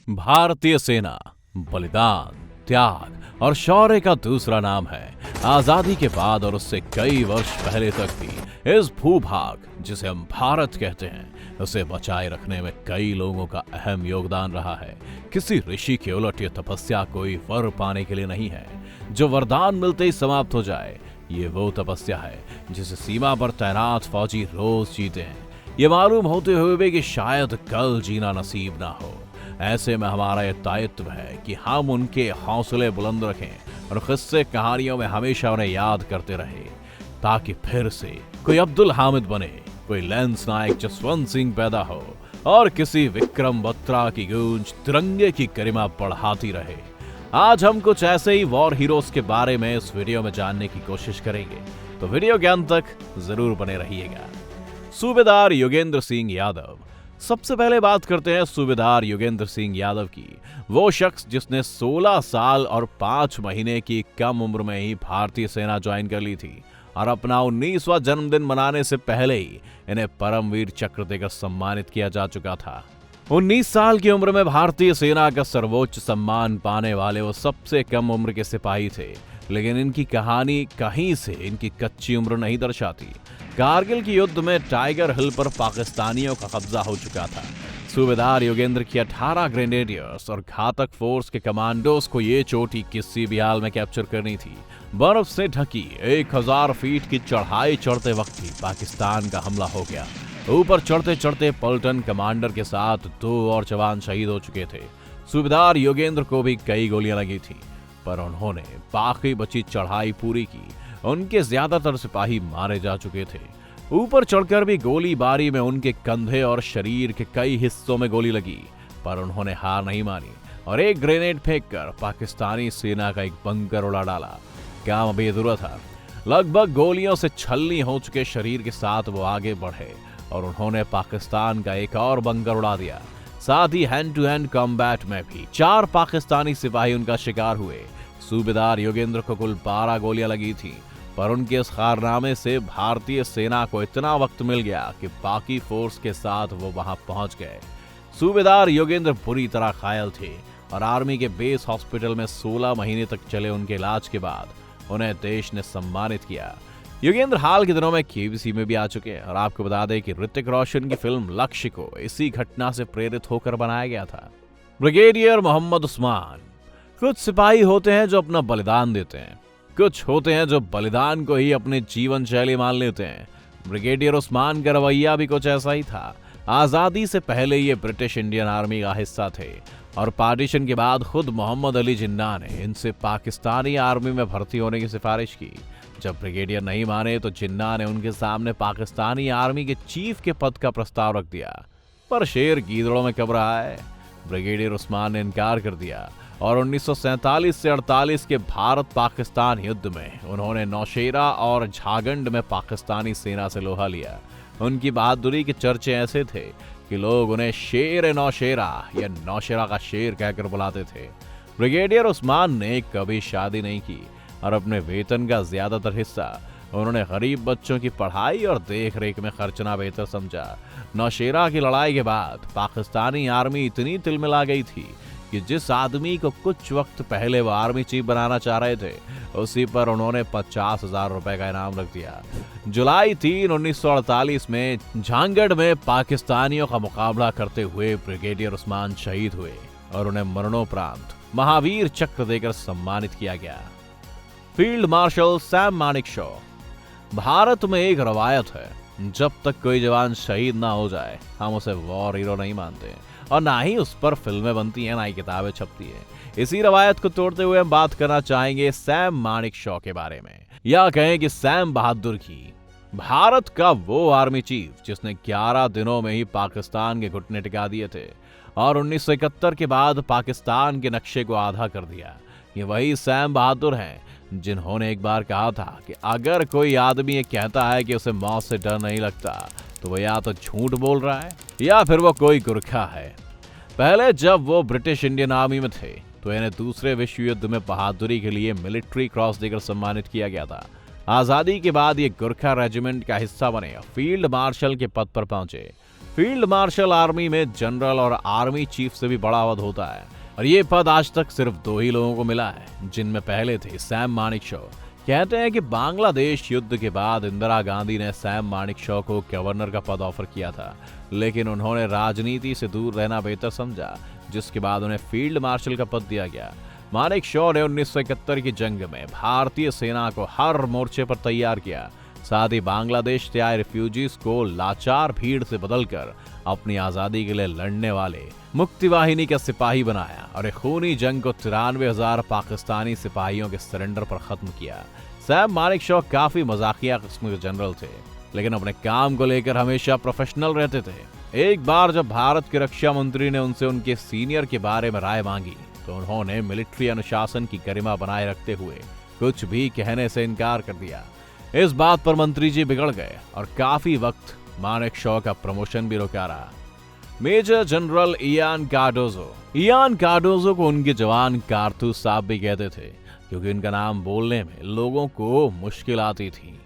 भारतीय सेना बलिदान, त्याग और शौर्य का दूसरा नाम है। आजादी के बाद और उससे कई वर्ष पहले तक भी इस भूभाग जिसे हम भारत कहते हैं उसे बचाए रखने में कई लोगों का अहम योगदान रहा है। किसी ऋषि के उलट ये तपस्या कोई वर पाने के लिए नहीं है जो वरदान मिलते ही समाप्त हो जाए। ये वो तपस्या है जिसे सीमा पर तैनात फौजी रोज जीते हैं, ये मालूम होते हुए भी कि शायद कल जीना नसीब ना हो। ऐसे में हमारा यह दायित्व है कि हम उनके हौसले बुलंद रखें और किस्से कहानियों में हमेशा उन्हें याद करते रहें, ताकि फिर से कोई अब्दुल हामिद बने, कोई लैंस नायक जसवंत सिंह पैदा हो और किसी विक्रम बत्रा की गूंज तिरंगे की गरिमा बढ़ाती रहे। आज हम कुछ ऐसे ही वॉर हीरोज के बारे में इस वीडियो में जानने की कोशिश करेंगे, तो वीडियो के अंत तक जरूर बने रहिएगा। सूबेदार योगेंद्र सिंह यादव। सबसे पहले बात करते हैं सूबेदार योगेंद्र सिंह यादव की। वो शख्स जिसने 16 साल और 5 महीने की कम उम्र में ही भारतीय सेना ज्वाइन कर ली थी और अपना 19वां जन्मदिन मनाने से पहले ही इन्हें परमवीर चक्र देकर सम्मानित किया जा चुका था। 19 साल की उम्र में भारतीय सेना का सर्वोच्च सम्मान पाने वाले वो सबसे कम उम्र के सिपाही थे, लेकिन इनकी कहानी कहीं से इनकी कच्ची उम्र नहीं दर्शाती। कारगिल के युद्ध में टाइगर हिल पर पाकिस्तानियों का कब्जा हो चुका था। सूबेदार योगेंद्र की 18 ग्रेनेडियर्स और घातक फोर्स के कमांडोज को ये चोटी किसी भी हाल में कैप्चर करनी थी। बर्फ से ढकी 1000 फीट की चढ़ाई चढ़ते वक्त ही पाकिस्तान का हमला हो गया। ऊपर चढ़ते चढ़ते पलटन कमांडर के साथ 2 और जवान शहीद हो चुके थे। सूबेदार योगेंद्र को भी कई गोलियां लगी थी, पर उन्होंने बाकी बची चढ़ाई पूरी की। उनके ज्यादातर सिपाही मारे जा चुके थे। ऊपर चढ़कर भी गोलीबारी में उनके कंधे और शरीर के कई हिस्सों में गोली लगी, पर उन्होंने हार नहीं मानी और एक ग्रेनेड फेंककर पाकिस्तानी सेना का एक बंकर उड़ा डाला। काम अभी अधूरा था। लगभग गोलियों से छलनी हो चुके शरीर के साथ वो आगे बढ़े और उन्होंने पाकिस्तान का एक और बंकर उड़ा दिया। साथ ही हैंड टू हैंड कॉम्बैट में भी 4 पाकिस्तानी सिपाही उनका शिकार हुए। सूबेदार योगेंद्र को कुल 12 गोलियां लगी थी, पर उनके इस कारनामे से भारतीय सेना को इतना वक्त मिल गया कि बाकी फोर्स के साथ वो वहां पहुंच गए। सूबेदार योगेंद्र बुरी तरह घायल थे और आर्मी के बेस हॉस्पिटल में 16 महीने तक चले उनके इलाज के बाद उन्हें देश ने सम्मानित किया। योगेंद्र हाल के दिनों में केबीसी में भी आ चुके हैं और आपको बता दें कि ऋतिक रोशन की फिल्म लक्ष्य को इसी घटना से प्रेरित होकर बनाया गया था। ब्रिगेडियर मोहम्मद उस्मान। कुछ सिपाही होते हैं जो अपना बलिदान देते हैं, कुछ होते हैं जो बलिदान को ही अपनी जीवन शैली मान लेते हैं। ब्रिगेडियर उस्मान का रवैया भी कुछ ऐसा ही था। आजादी से पहले ये ब्रिटिश इंडियन आर्मी का हिस्सा थे और पार्टीशन के बाद खुद मोहम्मद अली जिन्ना ने इनसे पाकिस्तानी आर्मी में भर्ती होने की सिफारिश की। जब ब्रिगेडियर नहीं माने तो जिन्ना ने उनके सामने पाकिस्तानी आर्मी के चीफ के पद का प्रस्ताव रख दिया, पर शेर गीदड़ों में कब रहा है। ब्रिगेडियर उस्मान ने इनकार कर दिया और 1947 से 48 के भारत पाकिस्तान युद्ध में उन्होंने नौशेरा और झागंड में पाकिस्तानी सेना से लोहा लिया। उनकी बहादुरी के चर्चे ऐसे थे कि लोग उन्हें शेर नौशेरा या नौशेरा का शेर कहकर बुलाते थे। ब्रिगेडियर उस्मान ने कभी शादी नहीं की और अपने वेतन का ज्यादातर हिस्सा उन्होंने गरीब बच्चों की पढ़ाई और देख रेख में खर्चना बेहतर समझा। नौशेरा की लड़ाई के बाद पाकिस्तानी आर्मी इतनी तिलमिला गई थी कि जिस आदमी को कुछ वक्त पहले वो आर्मी चीफ बनाना चाह रहे थे, उसी पर उन्होंने 50,000 रुपए का इनाम रख दिया। जुलाई 3, 1948 में झांगड़ में पाकिस्तानियों का मुकाबला करते हुए ब्रिगेडियर उस्मान शहीद हुए और उन्हें मरणोपरांत महावीर चक्र देकर सम्मानित किया गया। Field marshal Sam Manekshaw. Bharat में एक रवायत है, जब तक कोई जवान शहीद ना हो जाए हम उसे वॉर हीरो नहीं मानते और ना ही उस पर फिल्में बनती हैं, ना ही किताबें छपती हैं। इसी रवायत को तोड़ते हुए हम बात करना चाहेंगे सैम मानेकशॉ के बारे में, या कहें कि सैम बहादुर की। भारत का वो आर्मी चीफ जिसने 11 दिनों में ही पाकिस्तान के घुटने टिका दिए थे और 1971 के बाद पाकिस्तान के नक्शे को आधा कर दिया। ये वही सैम बहादुर हैं जिन्होंने एक बार कहा था कि अगर कोई आदमी ये कहता है कि उसे मौत से डर नहीं लगता तो वो या तो झूठ बोल रहा है या फिर वो कोई गुरखा है। पहले जब वो ब्रिटिश इंडियन आर्मी में थे तो इन्हें दूसरे विश्व युद्ध में बहादुरी के लिए मिलिट्री क्रॉस देकर सम्मानित किया गया था। आजादी के बाद ये गुरखा रेजिमेंट का हिस्सा बने फील्ड मार्शल के पद पर पहुंचे। फील्ड मार्शल आर्मी में जनरल और आर्मी चीफ से भी बड़ा पद होता है और ये पद आज तक सिर्फ 2 ही लोगों को मिला है, जिनमें पहले थे सैम मानेकशॉ। कहते हैं कि बांग्लादेश युद्ध के बाद इंदिरा गांधी ने सैम मानेकशॉ को गवर्नर का पद ऑफर किया था, लेकिन उन्होंने राजनीति से दूर रहना बेहतर समझा, जिसके बाद उन्हें फील्ड मार्शल का पद दिया गया। मानेकशॉ ने 1971 की जंग में भारतीय सेना को हर मोर्चे पर तैयार किया। साथ ही बांग्लादेश से आए रिफ्यूजीज को लाचार भीड़ से बदलकर अपनी आजादी के लिए लड़ने वाले मुक्ति वाहिनी का सिपाही बनाया और एक खूनी जंग को 93,000 पाकिस्तानी सिपाहियों के सरेंडर पर खत्म किया। सैम मानेकशॉ काफी मजाकिया किस्म के जनरल थे, लेकिन अपने काम को लेकर हमेशा प्रोफेशनल रहते थे। एक बार जब भारत के रक्षा मंत्री ने उनसे उनके सीनियर के बारे में राय मांगी तो उन्होंने मिलिट्री अनुशासन की गरिमा बनाए रखते हुए कुछ भी कहने से इनकार कर दिया। इस बात पर मंत्री जी बिगड़ गए और काफी वक्त मानेकशॉ का प्रमोशन भी रुका रहा। मेजर जनरल इयान कार्डोजो को उनके जवान कारतूस साहब भी कहते थे, क्योंकि उनका नाम बोलने में लोगों को मुश्किल आती थी।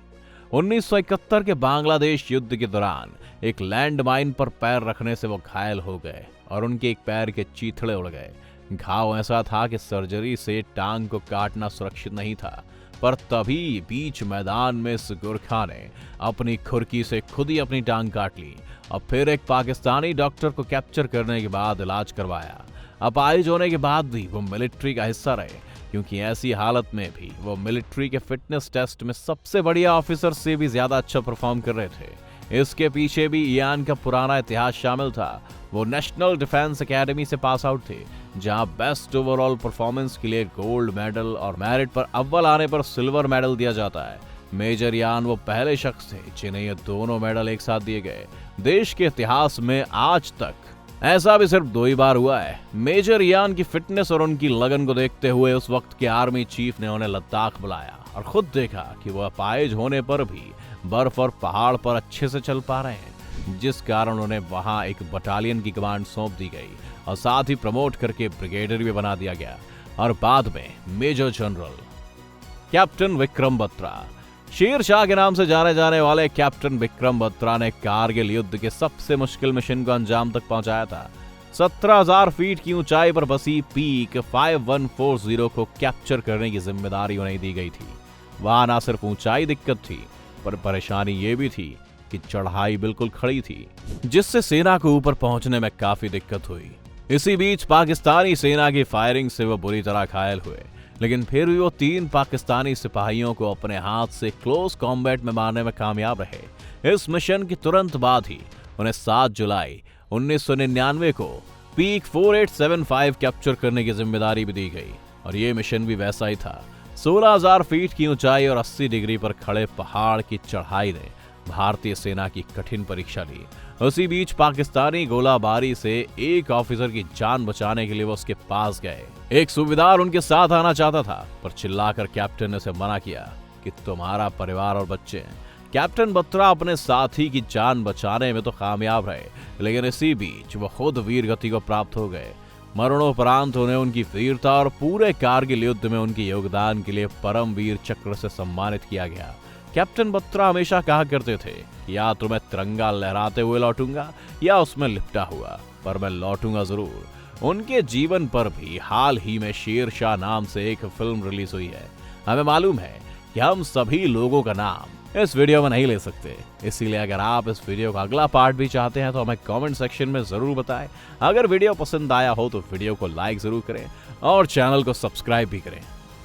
1971 के बांग्लादेश युद्ध के दौरान एक लैंडमाइन पर पैर रखने से वो घायल हो गए और उनके एक पैर के चीथड़े उड़ गए। घाव ऐसा था कि सर्जरी से टांग को काटना सुरक्षित नहीं था, पर तभी बीच मैदान में इस गुरखा ने अपनी खुरकी से खुद ही अपनी टांग काट ली और फिर एक पाकिस्तानी डॉक्टर को कैप्चर करने के बाद इलाज करवाया। अपाहिज होने के बाद भी वो मिलिट्री का हिस्सा रहे, क्योंकि ऐसी हालत में भी वो मिलिट्री के फिटनेस टेस्ट में सबसे बढ़िया ऑफिसर से भी ज्यादा अच्छा परफॉर्म कर रहे थे। इसके पीछे भी इयान का पुराना इतिहास शामिल था। वो नेशनल डिफेंस एकेडमी से पास आउट थे, जहां बेस्ट ओवरऑल परफॉर्मेंस के लिए गोल्ड मेडल और मेरिट पर अव्वल आने पर सिल्वर मेडल दिया जाता है। मेजर इयान वो पहले शख्स थे जिन्हें ये दोनों मेडल एक साथ दिए गए। देश के इतिहास में आज तक ऐसा भी सिर्फ 2 ही बार हुआ है। मेजर इयान की फिटनेस और उनकी लगन को देखते हुए उस वक्त के आर्मी चीफ ने उन्हें लद्दाख बुलाया और खुद देखा कि वह अपाहिज होने पर भी बर्फ और पहाड़ पर अच्छे से चल पा रहे हैं, जिस कारण उन्हें वहां एक बटालियन की कमांड सौंप दी गई और साथ ही प्रमोट करके ब्रिगेडियर भी बना दिया गया और बाद में major general. Captain Vikram Batra. Sher Shah के नाम से जाने जाने वाले कैप्टन विक्रम बत्रा ने कारगिल युद्ध के सबसे मुश्किल मिशन को अंजाम तक पहुंचाया था। 17,000 फीट की ऊंचाई पर बसी पीक 5140 को कैप्चर करने की जिम्मेदारी उन्हें दी गई थी। वहां न सिर्फ ऊंचाई दिक्कत थी, पर परेशानी ये भी थी कि चढ़ाई बिल्कुल खड़ी थी, जिससे सेना को ऊपर पहुंचने में काफी दिक्कत हुई। इसी बीच पाकिस्तानी सेना की फायरिंग से वो बुरी तरह घायल हुए, लेकिन फिर भी वो 3 पाकिस्तानी सिपाहियों को अपने हाथ से क्लोज कॉम्बैट में मारने में कामयाब रहे। इस मिशन के तुरंत बाद ही उन्हें 7 जुलाई 1999 को पीक 4875 कैप्चर करने की जिम्मेदारी भी दी गई और ये मिशन भी वैसा ही था। 16,000 फीट की ऊंचाई और 80 डिग्री पर खड़े पहाड़ की चढ़ाई ने भारतीय सेना की कठिन परीक्षा ली। उसी बीच पाकिस्तानी गोलाबारी से एक ऑफिसर की जान बचाने के लिए वो उसके पास गए। एक सूबेदार उनके साथ आना चाहता था, पर चिल्लाकर कैप्टन ने उसे मना किया कि तुम्हारा परिवार और बच्चे हैं। कैप्टन बत्रा अपने साथी की जान बचाने में तो कामयाब रहे, लेकिन इसी बीच वो खुद वीर गति को प्राप्त हो गए। मरणोपरांत उन्हें उनकी वीरता और पूरे कारगिल युद्ध में उनके योगदान के लिए परमवीर चक्र से सम्मानित किया गया। कैप्टन बत्रा हमेशा कहा करते थे, या तो मैं तिरंगा लहराते हुए लौटूंगा या उसमें लिपटा हुआ, पर मैं लौटूंगा जरूर। उनके जीवन पर भी हाल ही में शेर शाह नाम से एक फिल्म रिलीज हुई है। हमें मालूम है कि हम सभी लोगों का नाम इस वीडियो में नहीं ले सकते, इसीलिए अगर आप इस वीडियो का अगला पार्ट भी चाहते हैं तो हमें कमेंट सेक्शन में जरूर बताएं। अगर वीडियो पसंद आया हो तो वीडियो को लाइक जरूर करें और चैनल को सब्सक्राइब भी करें।